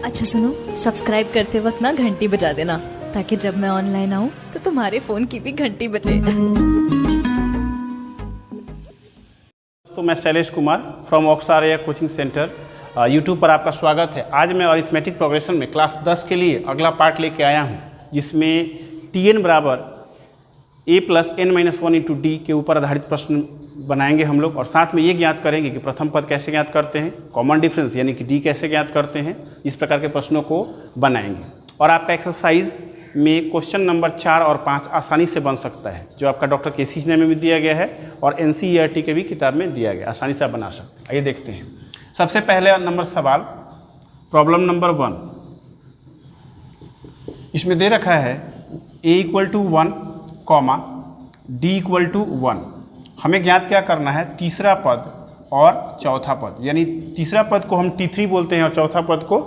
अच्छा सुनो, सब्सक्राइब करते वक्त ना घंटी बजा देना, ताकि जब मैं ऑनलाइन आऊँ तो तुम्हारे फोन की भी घंटी बजे। तो मैं शैलेश कुमार फ्रॉम ऑक्सारिया कोचिंग सेंटर यूट्यूब पर आपका स्वागत है। आज मैं अरिथमेटिक प्रोग्रेशन में क्लास 10 के लिए अगला पार्ट लेके आया हूँ, जिसमें Tn बराबर a plus n minus one into D के ऊपर आधारित प्रश्न बनाएंगे हम लोग, और साथ में ये ज्ञात करेंगे कि प्रथम पद कैसे ज्ञात करते हैं, कॉमन डिफरेंस यानी कि डी कैसे ज्ञात करते हैं। इस प्रकार के प्रश्नों को बनाएंगे। और आपका एक्सरसाइज में क्वेश्चन नंबर 4 और 5 आसानी से बन सकता है, जो आपका डॉक्टर के.सी. ने में भी दिया गया है और NCERT के भी किताब में दिया गया, आसानी से आप बना सकते हैं। आइए देखते हैं। सबसे पहले नंबर सवाल, प्रॉब्लम नंबर 1। इसमें दे रखा है a = 1, d = 1। हमें ज्ञात क्या करना है, तीसरा पद और चौथा पद, यानी तीसरा पद को हम T3 बोलते हैं और चौथा पद को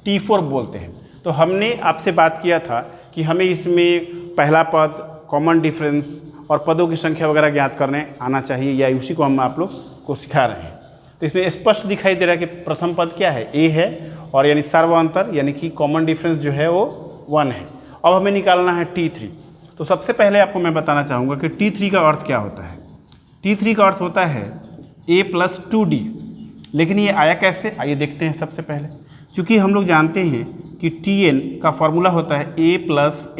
T4 बोलते हैं। तो हमने आपसे बात किया था कि हमें इसमें पहला पद, कॉमन डिफरेंस और पदों की संख्या वगैरह ज्ञात करने आना चाहिए, या उसी को हम आप लोग को सिखा रहे हैं। तो इसमें स्पष्ट दिखाई दे रहा है कि प्रथम पद क्या है, a है, और यानी सर्वांतर यानी कि कॉमन डिफरेंस जो है वो 1 है। अब हमें निकालना है T3। तो सबसे पहले आपको मैं बताना चाहूँगा कि T3 का अर्थ क्या होता है। T3 का अर्थ होता है a + 2d। लेकिन ये आया कैसे, आइए देखते हैं। सबसे पहले चूँकि हम लोग जानते हैं कि Tn का फॉर्मूला होता है a +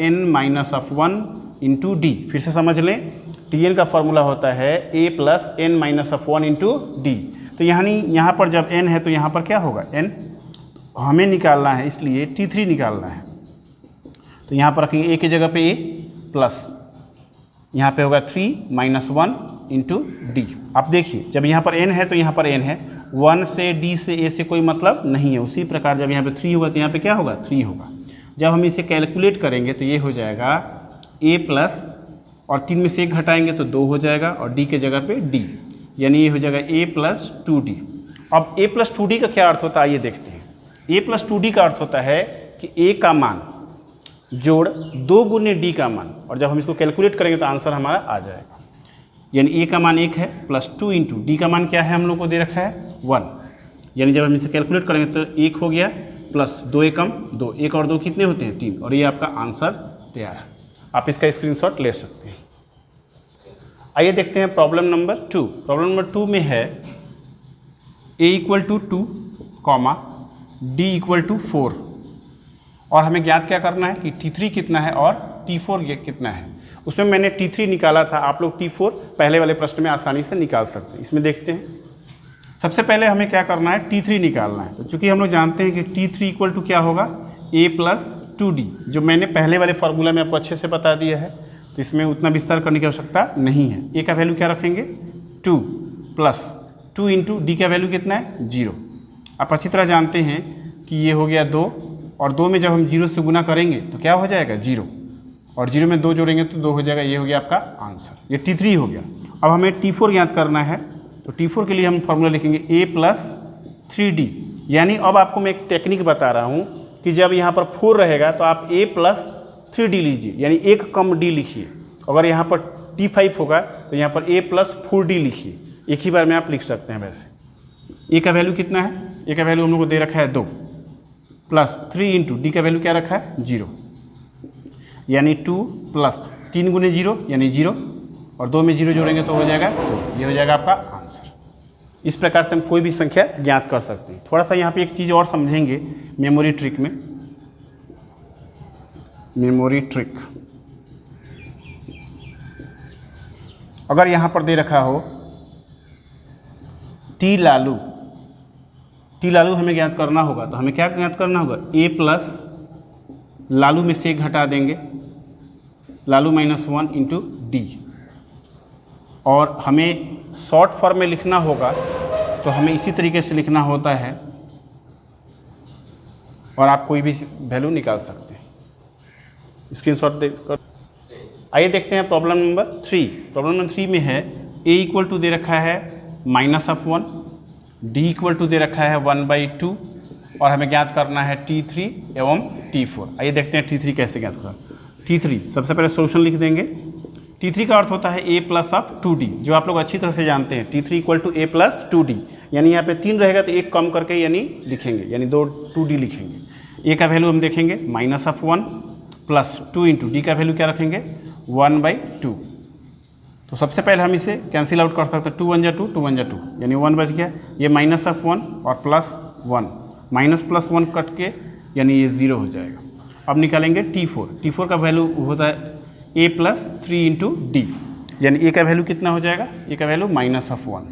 n-1 इंटू डी। फिर से समझ लें, Tn का फॉर्मूला होता है a + n-1 इंटू डी। तो यहाँ पर जब n है तो यहाँ पर क्या होगा, n हमें निकालना है, इसलिए T3 निकालना है। तो यहाँ पर रखेंगे a की जगह पे a प्लस यहाँ पे होगा 3 - 1 इंटू डी। आप देखिए, जब यहाँ पर n है तो यहाँ पर n है, 1 से d से a से कोई मतलब नहीं है। उसी प्रकार जब यहाँ पे 3 होगा तो यहाँ पे क्या होगा, 3 होगा। जब हम इसे कैलकुलेट करेंगे तो ये हो जाएगा a प्लस, और 3 में से 1 घटाएंगे तो 2 हो जाएगा, और d के जगह पे d, यानी ये हो जाएगा a + 2d। अब a + 2d का क्या अर्थ होता है, आइए देखते हैं। a + 2d का अर्थ होता है कि a का मान जोड़ 2 गुने d का मान, और जब हम इसको कैलकुलेट करेंगे तो आंसर हमारा आ जाएगा। यानी a का मान 1 है प्लस 2 इंटू डी का मान क्या है, हम लोग को दे रखा है 1। यानी जब हम इसे कैलकुलेट करेंगे तो 1 हो गया प्लस 2 एकम 2, 1 और 2 कितने होते हैं, 3, और ये आपका आंसर तैयार है। आप इसका स्क्रीनशॉट ले सकते हैं। आइए देखते हैं प्रॉब्लम नंबर 2। प्रॉब्लम नंबर 2 में है a = 2, d = 4, और हमें ज्ञात क्या करना है कि T3 कितना है और T4 कितना है। उसमें मैंने T3 निकाला था, आप लोग T4 पहले वाले प्रश्न में आसानी से निकाल सकते हैं। इसमें देखते हैं। सबसे पहले हमें क्या करना है, T3 निकालना है। तो चूँकि हम लोग जानते हैं कि T3 = क्या होगा, a + 2d, जो मैंने पहले वाले फार्मूला में आपको अच्छे से बता दिया है, तो इसमें उतना विस्तार करने की आवश्यकता नहीं है। a का वैल्यू क्या रखेंगे, 2 प्लस 2 इंटू डी का वैल्यू कितना है, 0। आप अच्छी तरह जानते हैं कि ये हो गया 2, और 2 में जब हम 0 से गुना करेंगे तो क्या हो जाएगा, 0, और 0 में 2 जोड़ेंगे तो 2 हो जाएगा। ये हो गया आपका आंसर, ये T3 हो गया। अब हमें T4 ज्ञात करना है, तो T4 के लिए हम फॉर्मूला लिखेंगे a + 3d। यानी अब आपको मैं एक टेक्निक बता रहा हूँ कि जब यहाँ पर 4 रहेगा तो आप a + 3d लीजिए, यानी 1 कम d लिखिए। अगर यहाँ पर T5 होगा तो यहाँ पर a + 4d लिखिए। एक ही बार में आप लिख सकते हैं। वैसे a का वैल्यू कितना है, a का वैल्यू हम लोग को दे रखा है 2 प्लस 3 इंटू डी का वैल्यू क्या रखा है, 0, यानी 2 प्लस 3 गुने 0 यानी 0, और 2 में 0 जोड़ेंगे तो हो जाएगा 2। ये हो जाएगा आपका आंसर। इस प्रकार से हम कोई भी संख्या ज्ञात कर सकते हैं। थोड़ा सा यहाँ पे एक चीज़ और समझेंगे मेमोरी ट्रिक में। मेमोरी ट्रिक, अगर यहाँ पर दे रखा हो टी लालू हमें ज्ञात करना होगा, तो हमें क्या ज्ञात करना होगा, a प्लस लालू में से 1 घटा देंगे, लालू -1 इंटू डी। और हमें शॉर्ट फॉर्म में लिखना होगा तो हमें इसी तरीके से लिखना होता है, और आप कोई भी वैल्यू निकाल सकते हैं। स्क्रीनशॉट देकर आइए देखते हैं प्रॉब्लम नंबर 3। प्रॉब्लम नंबर 3 में है a = दे रखा है -1, d = दे रखा है 1/2, और हमें ज्ञात करना है T3 एवं T4। आइए देखते हैं T3 कैसे ज्ञात करना। T3 सबसे पहले सॉल्यूशन लिख देंगे। T3 का अर्थ होता है a + 2d, जो आप लोग अच्छी तरह से जानते हैं। T3 = a + 2d, यानी यहाँ पे 3 रहेगा तो 1 कम करके यानी लिखेंगे, यानी 2d लिखेंगे। ए का वैल्यू हम देखेंगे -1 प्लस 2 इंटू डी का वैल्यू क्या रखेंगे 1/2। तो सबसे पहले हम इसे कैंसिल आउट कर सकते हैं, 2 1 जा 2, 2 1 जा 2, यानी 1 बच गया। ये -1 और +1, माइनस प्लस 1 कट के यानी ये 0 हो जाएगा। अब निकालेंगे T4। T4 का वैल्यू होता है a प्लस 3 इंटू डी, यानी a का वैल्यू कितना हो जाएगा, a का वैल्यू -1,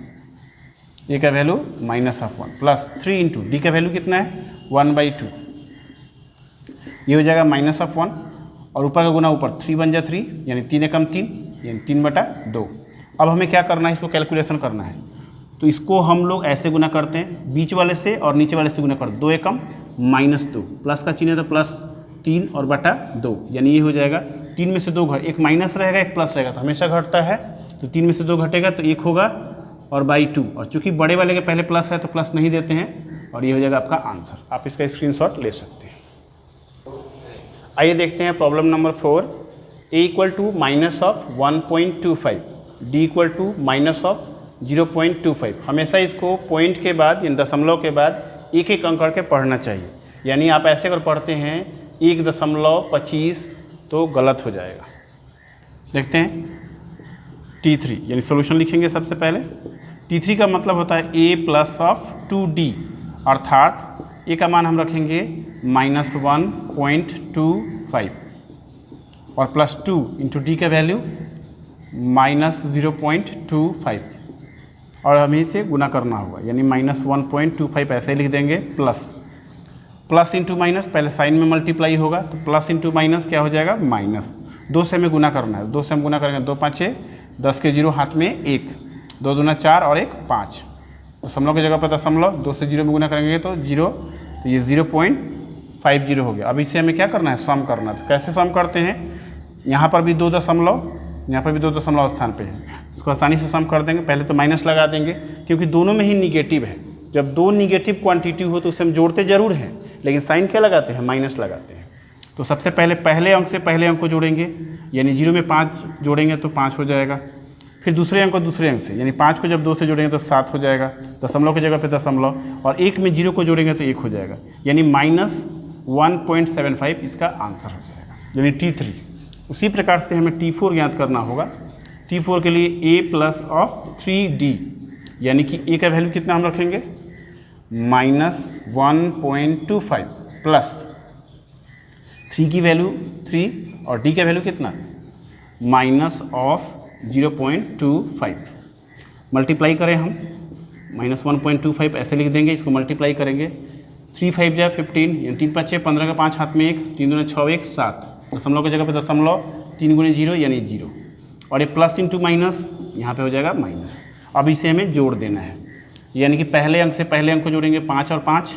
a का वैल्यू -1 प्लस 3 इंटू डी का वैल्यू कितना है 1/2, ये हो जाएगा -1 और ऊपर का गुना ऊपर 3 1 जा 3, यानी 3 एकम 3, यानी 3/2। अब हमें क्या करना है, इसको कैलकुलेशन करना है। तो इसको हम लोग ऐसे गुना करते हैं, बीच वाले से और नीचे वाले से गुना कर, 2 एकम -2, प्लस का चिन्ह है तो +3 और बटा 2, यानी ये हो जाएगा 3 में से 2 घट, एक माइनस रहेगा एक प्लस रहेगा, तो हमेशा घटता है। तो 3 में से 2 घटेगा तो 1 होगा और /2, और चूंकि बड़े वाले के पहले प्लस है तो प्लस नहीं देते हैं, और ये हो जाएगा आपका आंसर। आप इसका स्क्रीनशॉट ले सकते हैं। आइए देखते हैं problem number 4। a equal to -1.25, d equal to -0.25। हमेशा इसको पॉइंट के बाद यानी दशमलव के बाद एक एक अंक करके पढ़ना चाहिए, यानी आप ऐसे अगर पढ़ते हैं 1.25 तो गलत हो जाएगा। देखते हैं T3, यानी सोल्यूशन लिखेंगे सबसे पहले। T3 का मतलब होता है a प्लस ऑफ 2d, अर्थात a का मान हम रखेंगे -1.25 और प्लस 2 इंटू डी का वैल्यू -0.25, और हमें इसे गुना करना होगा, यानी -1.25 ऐसे लिख देंगे। प्लस इंटू माइनस, पहले साइन में मल्टीप्लाई होगा तो प्लस इंटू माइनस क्या हो जाएगा माइनस। 2 से हमें गुना करना है, 2 से हम गुना करेंगे 2 5 6, 10 के 0 हाथ में 1, 2 दूना 4 और 1 5, दशमलव की जगह पर दशमलव, 2 से 0 में गुना करेंगे तो 0, तो ये 0.50 हो गया। अब इसे हमें क्या करना है, सम करना है। तो कैसे सम करते हैं, यहाँ पर भी 2 दशमलव, यहाँ पर भी 2 दशमलव स्थान पे है, इसको आसानी से सम कर देंगे। पहले तो माइनस लगा देंगे क्योंकि दोनों में ही निगेटिव है। जब 2 निगेटिव क्वांटिटी हो तो उसे हम जोड़ते जरूर हैं, लेकिन साइन क्या लगाते हैं, माइनस लगाते हैं। तो सबसे पहले पहले अंक से पहले अंक को जोड़ेंगे, यानी 0 में 5 जोड़ेंगे तो 5 हो जाएगा। फिर दूसरे अंक को दूसरे अंक से, यानी 5 को जब 2 से जोड़ेंगे तो 7 हो जाएगा, दशमलव की जगह पे दशमलव, और 1 में 0 को जोड़ेंगे तो 1 हो जाएगा, यानी -1.75 इसका आंसर हो जाएगा, यानी T3। उसी प्रकार से हमें T4 ज्ञात करना होगा। T4 के लिए a प्लस ऑफ 3d, यानी कि a का वैल्यू कितना हम रखेंगे -1.25 प्लस 3 की वैल्यू 3 और d का वैल्यू कितना -0.25। मल्टीप्लाई करें हम, -1.25 ऐसे लिख देंगे, इसको मल्टीप्लाई करेंगे, 3 5 जा 15, यानी 3 5 6, 15 का 5 हाथ में 1, 3 दूना 6 1 7, दशमलव की जगह पे दशमलव, 3 गुणे 0 यानी 0, और ये प्लस इंटू माइनस यहाँ पे हो जाएगा माइनस। अब इसे हमें जोड़ देना है, यानी कि पहले अंक से पहले अंक को जोड़ेंगे, 5 और 5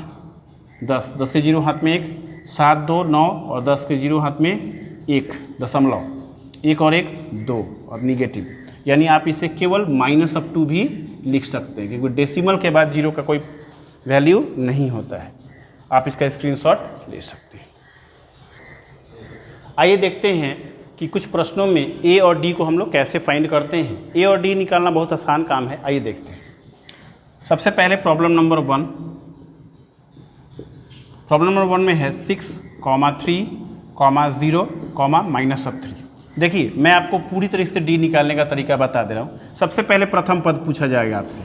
10, 10 के 0 हाथ में 1, 7 2 9, और 10 के 0 हाथ में 1 दशमलव, 1 और 1 2 और निगेटिव, यानी आप इसे केवल -2 भी लिख सकते हैं क्योंकि डेसिमल के बाद 0 का कोई वैल्यू नहीं होता है। आप इसका स्क्रीनशॉट ले सकते हैं। आइए देखते हैं कि कुछ प्रश्नों में a और d को हम लोग कैसे फाइंड करते हैं। a और d निकालना बहुत आसान काम है। आइए देखते हैं। सबसे पहले प्रॉब्लम नंबर 1। प्रॉब्लम नंबर 1 में है 6, 3, 0, -3। देखिए मैं आपको पूरी तरीके से d निकालने का तरीका बता दे रहा हूँ। सबसे पहले प्रथम पद पूछा जाएगा आपसे,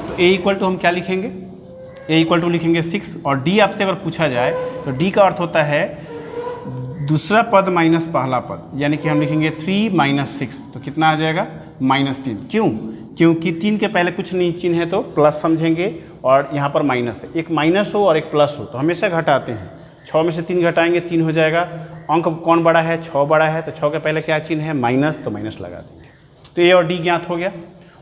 तो a इक्वल टू हम क्या लिखेंगे, a इक्वल टू लिखेंगे 6, और d आपसे अगर पूछा जाए तो d का अर्थ होता है दूसरा पद माइनस पहला पद, यानी कि हम लिखेंगे 3 - 6, तो कितना आ जाएगा -3। क्यों, क्योंकि 3 के पहले कुछ नहीं चिन्ह है तो प्लस समझेंगे, और यहाँ पर माइनस है, एक माइनस हो और एक प्लस हो तो हमेशा घटाते हैं। 6 में से 3 घटाएंगे 3 हो जाएगा। अंक कौन बड़ा है, 6 बड़ा है, तो 6 के पहले क्या चिन्ह है माइनस, तो माइनस लगा देंगे। तो a और d ज्ञात हो गया।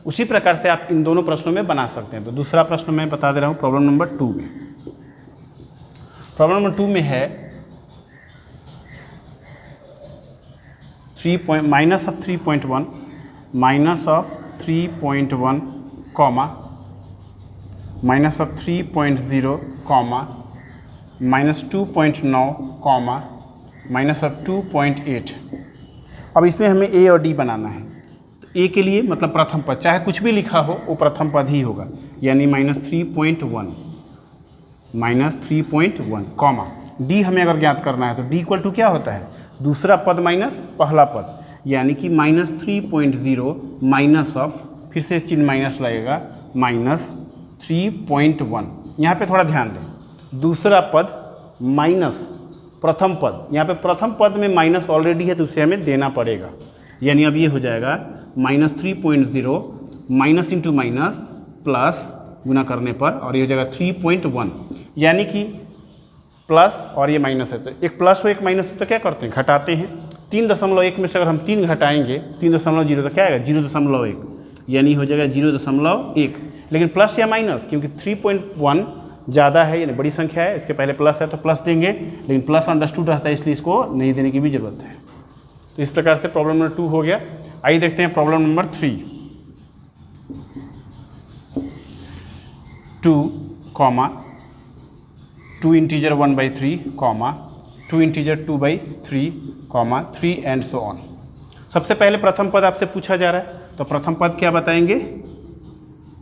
उसी प्रकार से आप इन दोनों प्रश्नों में बना सकते हैं। तो दूसरा प्रश्न मैं बता दे रहा हूँ प्रॉब्लम नंबर 2 में। प्रॉब्लम नंबर 2 में है -3.1 -3.1, कॉमा -3.0, -2.9, -2.8। अब इसमें हमें a और d बनाना है। तो a के लिए मतलब प्रथम पद, चाहे कुछ भी लिखा हो वो प्रथम पद ही होगा, यानी -3.1, कॉमा, डी हमें अगर ज्ञात करना है तो डी इक्वल टू क्या होता है, दूसरा पद माइनस पहला पद, यानी कि -3.0 माइनस ऑफ, फिर से चिन्ह माइनस लगेगा, -3.1। यहाँ पे थोड़ा ध्यान दें, दूसरा पद माइनस प्रथम पद, यहाँ पे प्रथम पद में माइनस ऑलरेडी है तो उसे हमें देना पड़ेगा, यानी अब ये हो जाएगा -3.0 माइनस इंटू माइनस प्लस गुना करने पर, और ये हो जाएगा 3.1, यानी कि प्लस और ये माइनस है तो एक प्लस हो एक माइनस हो तो क्या करते हैं, घटाते हैं। 3.1 में से अगर हम 3 घटाएंगे 3.0 तो क्या आएगा 0.1, यानी हो जाएगा 0.1, लेकिन प्लस या माइनस, क्योंकि 3.1 ज़्यादा है यानी बड़ी संख्या है, इसके पहले प्लस है तो प्लस देंगे, लेकिन प्लस अंडरस्टूड रहता है इसलिए इसको नहीं देने की भी ज़रूरत है। तो इस प्रकार से प्रॉब्लम नंबर 2 हो गया। आइए देखते हैं problem number 3। 2 integer 1/3, 2 integer 2/3, 3 and so on. सबसे पहले प्रथम पद आपसे पूछा जा रहा है, तो प्रथम पद क्या बताएंगे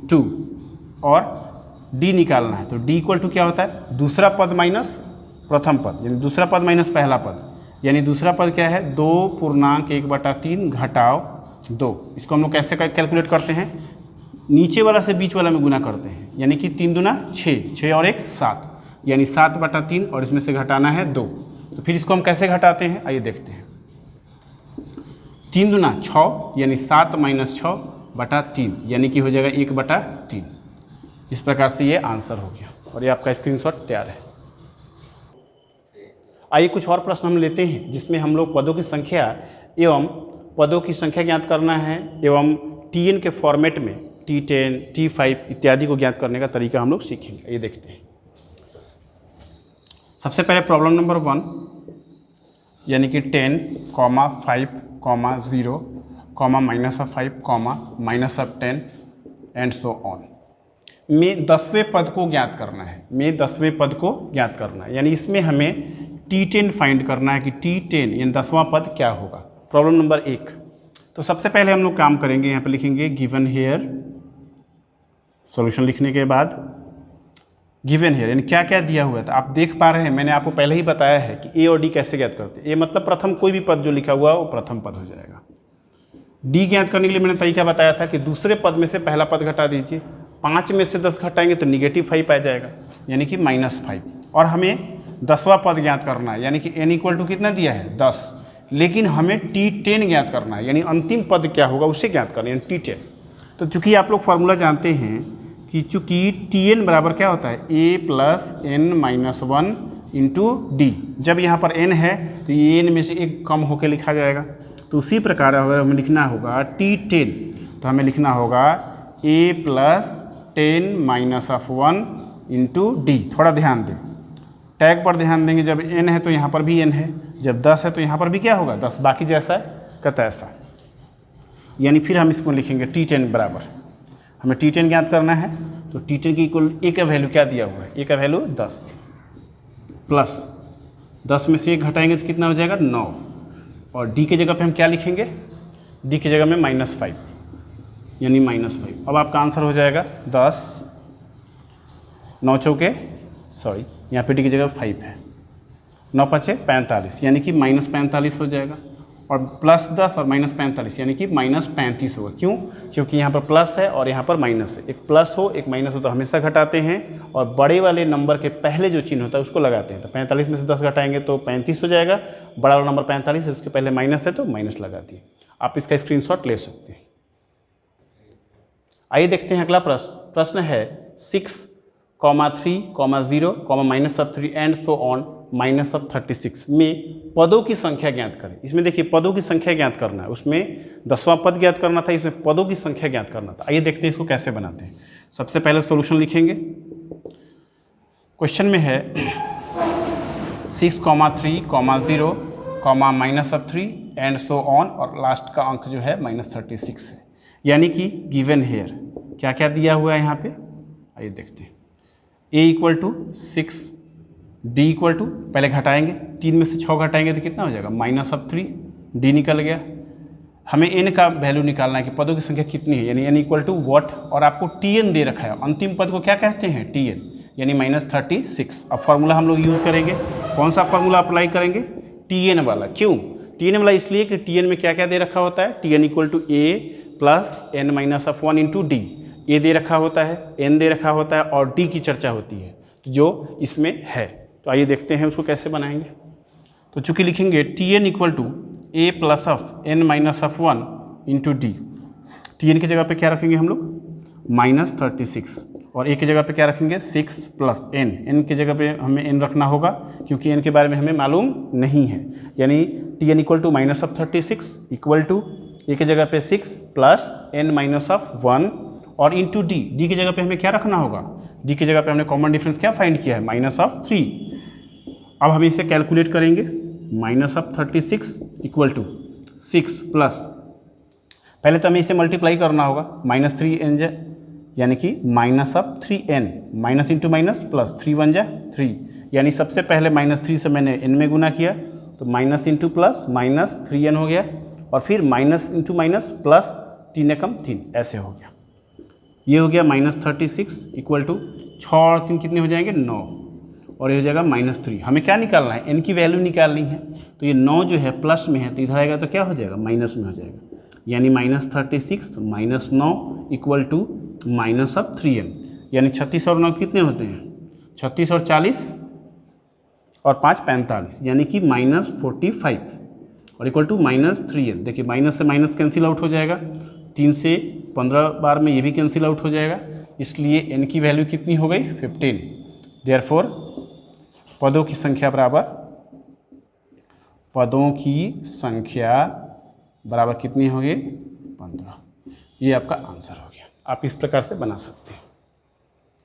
2, और डी निकालना है, तो डी इक्वल टू क्या होता है, दूसरा पद माइनस प्रथम पद, यानी दूसरा पद माइनस पहला पद, यानी दूसरा पद क्या है 2.1/3 घटाव 2। इसको हम लोग कैसे कैलकुलेट करते हैं, नीचे वाला से बीच वाला में गुना करते हैं, यानी कि 3 दूना 6, 6 और 1 7, यानी 7/3, और इसमें से घटाना है 2। तो फिर इसको हम कैसे घटाते हैं, आइए देखते हैं। 3 दूना 6, यानी 7 - 6/3, यानी कि हो जाएगा 1/3। इस प्रकार से ये आंसर हो गया, और ये आपका स्क्रीनशॉट तैयार है। आइए कुछ और प्रश्न हम लेते हैं, जिसमें हम लोग पदों की संख्या एवं पदों की संख्या ज्ञात करना है, एवं TN के फॉर्मेट में T10, T5 इत्यादि को ज्ञात करने का तरीका हम लोग सीखेंगे। ये देखते हैं। सबसे पहले प्रॉब्लम नंबर 1, यानी कि 10, 5, 0, -5, -10 एंड सो ऑन में 10वें पद को ज्ञात करना है, यानी इसमें हमें T10 फाइंड करना है कि T10 यानी 10वां पद क्या होगा। प्रॉब्लम नंबर 1, तो सबसे पहले हम लोग काम करेंगे, यहाँ पे लिखेंगे गिवन हेयर, सॉल्यूशन लिखने के बाद गिवन हेयर यानी क्या क्या दिया हुआ है। तो आप देख पा रहे हैं, मैंने आपको पहले ही बताया है कि ए और डी कैसे ज्ञात करते हैं। ए मतलब प्रथम कोई भी पद जो लिखा हुआ है वो प्रथम पद हो जाएगा। डी ज्ञात करने के लिए मैंने तरीका बताया था कि दूसरे पद में से पहला पद घटा दीजिए, 5 में से 10 घटाएंगे तो -5 आ जाएगा, यानी कि -5, और हमें 10वां पद ज्ञात करना है, यानी कि n इक्वल टू कितना दिया है 10, लेकिन हमें T10 ज्ञात करना है, यानी अंतिम पद क्या होगा उसे ज्ञात करना है, यानी T10। तो चूंकि आप लोग फार्मूला जानते हैं कि चूंकि Tn बराबर क्या होता है a + n-1 × d, जब यहाँ पर n है तो ये n में से एक कम होकर लिखा जाएगा। तो उसी प्रकार अगर हमें लिखना होगा T10, तो हमें लिखना होगा a + 10 - 1 × d। थोड़ा ध्यान दें, टैग पर ध्यान देंगे, जब n है तो यहाँ पर भी n है, जब 10 है तो यहाँ पर भी क्या होगा 10, बाकी जैसा है का तैसा, यानी फिर हम इसको लिखेंगे T10 बराबर, हमें T10 ज्ञात करना है, तो T10 की इक्वल a का वैल्यू क्या दिया हुआ है, a का वैल्यू 10 प्लस 10 में से 1 घटाएंगे तो कितना हो जाएगा 9, और d के जगह पे हम क्या लिखेंगे, d की जगह में -5, यानी -5। अब आपका आंसर हो जाएगा 10, 9 चौके सॉरी यहाँ पे d की जगह 5 है, 9 × 5 = 45, यानी कि -45 हो जाएगा, और +10 और -45 यानी कि -35 होगा। क्यों? क्योंकि यहाँ पर प्लस है और यहाँ पर माइनस है, एक प्लस हो एक माइनस हो तो हमेशा घटाते हैं, और बड़े वाले नंबर के पहले जो चिन्ह होता है उसको लगाते हैं। तो 45 में से 10 घटाएंगे तो 35 हो जाएगा, बड़ा वाला नंबर 45 है उसके पहले माइनस है तो माइनस लगा दिए। आप इसका स्क्रीनशॉट ले सकते हैं। आइए देखते हैं अगला प्रश्न है 6, 3, 0, -3 एंड सो ऑन -36 में पदों की संख्या ज्ञात करें। इसमें देखिए पदों की संख्या ज्ञात करना है, उसमें 10वां पद ज्ञात करना था, इसमें पदों की संख्या ज्ञात करना था। आइए देखते हैं इसको कैसे बनाते हैं। सबसे पहले सॉल्यूशन लिखेंगे। क्वेश्चन में है 6, 3, 0, -3 एंड सो ऑन, और लास्ट का अंक जो है -36 है, यानी कि गिवन हेयर क्या क्या दिया हुआ है यहाँ पे। आइए देखते हैं। a = 6, d = पहले घटाएंगे, 3 में से 6 घटाएंगे तो कितना हो जाएगा -3, d निकल गया। हमें n का वैल्यू निकालना है कि पदों की संख्या कितनी है, यानी n = what, और आपको tn दे रखा है। अंतिम पद को क्या कहते हैं tn, यानी -36। अब फार्मूला हम लोग यूज़ करेंगे, कौन सा फार्मूला अप्लाई करेंगे? TN वाला। क्यों TN वाला? इसलिए कि TN में क्या क्या दे रखा होता है? TN = A + n-1 × D। ए दे रखा होता है, n दे रखा होता है और d की चर्चा होती है जो इसमें है। तो आइए देखते हैं उसको कैसे बनाएंगे। तो चूंकि लिखेंगे TN = A + n-1 × D। TN की जगह पे क्या रखेंगे हम लोग? -36 और A की जगह पे क्या रखेंगे? 6 + n। n की जगह पे हमें n रखना होगा क्योंकि n के बारे में हमें मालूम नहीं है। यानी TN = -36 = A की जगह पे 6 + n-1 और इंटू डी। डी की जगह पे हमें क्या रखना होगा? डी की जगह पे हमने कॉमन डिफरेंस क्या फाइंड किया है? -3। अब हम इसे कैलकुलेट करेंगे। -36 = 6 प्लस, पहले तो हमें इसे मल्टीप्लाई करना होगा, -3n यानी कि -3n, minus into minus plus, 3 × 1 = 3, यानी सबसे पहले -3 से मैंने n में गुना किया तो माइनस इंटू प्लस -3n हो गया और फिर माइनस इंटू माइनस प्लस 3 एकम 3, ऐसे हो गया। ये हो गया -36 = 6 और 3 कितने हो जाएंगे? 9 और ये हो जाएगा -3। हमें क्या निकालना है? n की वैल्यू निकालनी है। तो ये 9 जो है प्लस में है तो इधर आएगा तो क्या हो जाएगा? माइनस में हो जाएगा। यानी -36 - 9 = -3n, यानी 36 और 9 कितने होते हैं? 36 और 40 और 5 45, यानी कि -45 और =-3n। देखिए माइनस से माइनस कैंसिल आउट हो जाएगा, 3 से 15 बार में ये भी कैंसिल आउट हो जाएगा, इसलिए n की वैल्यू कितनी हो गई? 15। देयरफॉर पदों की संख्या बराबर कितनी होगी? 15। ये आपका आंसर हो गया। आप इस प्रकार से बना सकते हैं।